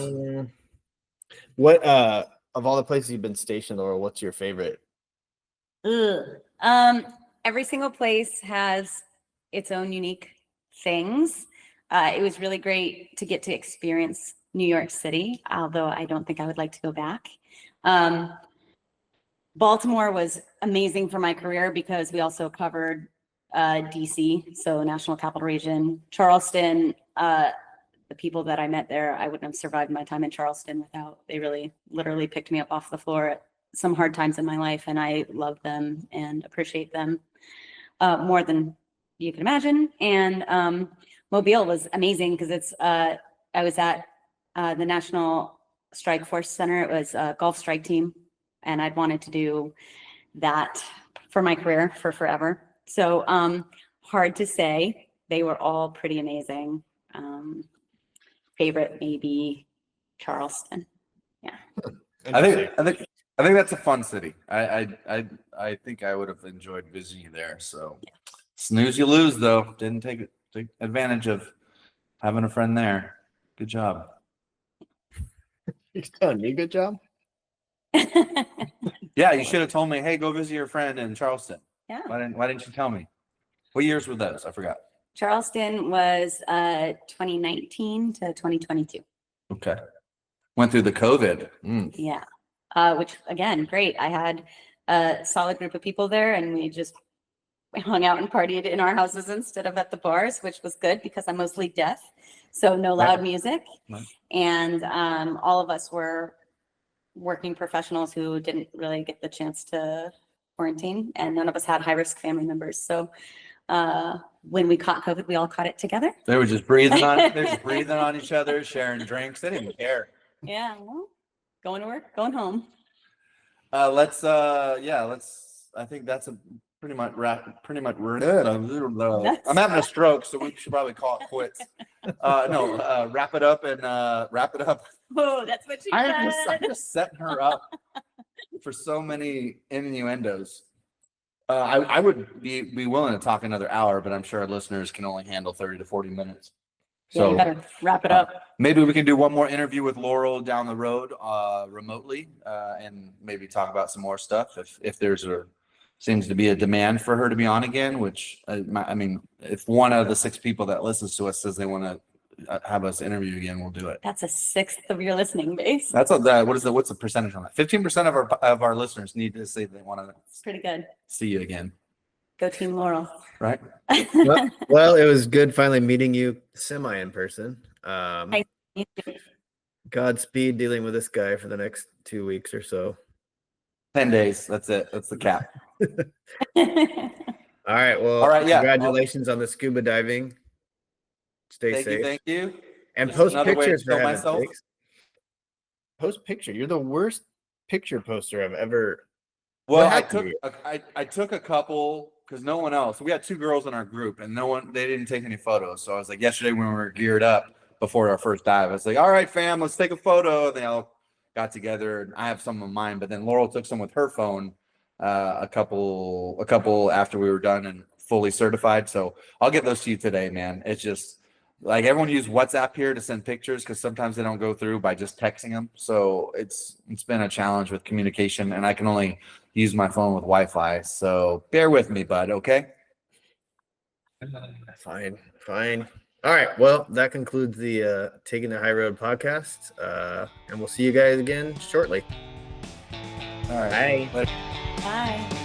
What of all the places you've been stationed, Laurel, what's your favorite? Every single place has its own unique things. It was really great to get to experience New York City, although I don't think I would like to go back. Baltimore was amazing for my career because we also covered DC, so National Capital Region. Charleston, the people that I met there, I wouldn't have survived my time in Charleston without. They really literally picked me up off the floor at some hard times in my life, and I love them and appreciate them more than you can imagine. And Mobile was amazing because it's I was at the National Strike Force Center. It was a golf strike team, and I'd wanted to do that for my career for forever. So hard to say. They were all pretty amazing. Favorite maybe Charleston. Yeah. I think that's a fun city. I think I would have enjoyed visiting you there. So snooze you lose though. Didn't take advantage of having a friend there. Good job. You're telling me good job? Yeah, you should have told me, hey, go visit your friend in Charleston. Yeah. Why didn't you tell me? What years were those? I forgot. Charleston was 2019 to 2022. Okay. Went through the COVID. Yeah. Which again, great. I had a solid group of people there and we hung out and partied in our houses instead of at the bars, which was good because I'm mostly deaf. So no loud music. Right. And all of us were working professionals who didn't really get the chance to quarantine, and none of us had high-risk family members. So when we caught COVID, we all caught it together. They were just breathing on each other, sharing drinks. They didn't care. Yeah, well, going to work, going home. I think that's a pretty much I'm having a stroke, so we should probably call it quits. Wrap it up and wrap it up. Oh, that's what she I'm said. just setting her up for so many innuendos. I would be willing to talk another hour, but I'm sure our listeners can only handle 30 to 40 minutes. Yeah, So you better wrap it up. maybe we can do one more interview with Laurel down the road remotely and maybe talk about some more stuff if seems to be a demand for her to be on again, which I mean, if one of the 6 people that listens to us says they want to have us interview again, we'll do it. That's a sixth of your listening base. What's the percentage on that? 15% of our listeners need to say they want to It's pretty good. see you again, Go Team Laurel. right? Well, it was good finally meeting you semi in person. Godspeed dealing with this guy for the next 2 weeks or so. 10 days. That's it. That's the cap. All right. Well, All right, yeah. Congratulations on the scuba diving. Stay safe. Thank you. And Just post another way to pictures for show heaven's myself. sakes. Post picture. You're the worst picture poster I've ever. Well, What happened I took a couple because no one else. We had 2 girls in our group, and they didn't take any photos. So I was like, yesterday when we were geared up before our first dive, I was like, all right, fam, let's take a photo. They all got together, and I have some of mine, but then Laurel took some with her phone. A couple after we were done and fully certified. So I'll get those to you today, man. It's just like everyone use WhatsApp here to send pictures because sometimes they don't go through by just texting them. So it's been a challenge with communication, and I can only use my phone with Wi-Fi. So bear with me, bud. Okay. Fine. All right. Well, that concludes the Taking the High Road podcast. And we'll see you guys again shortly. All right. Bye. Bye.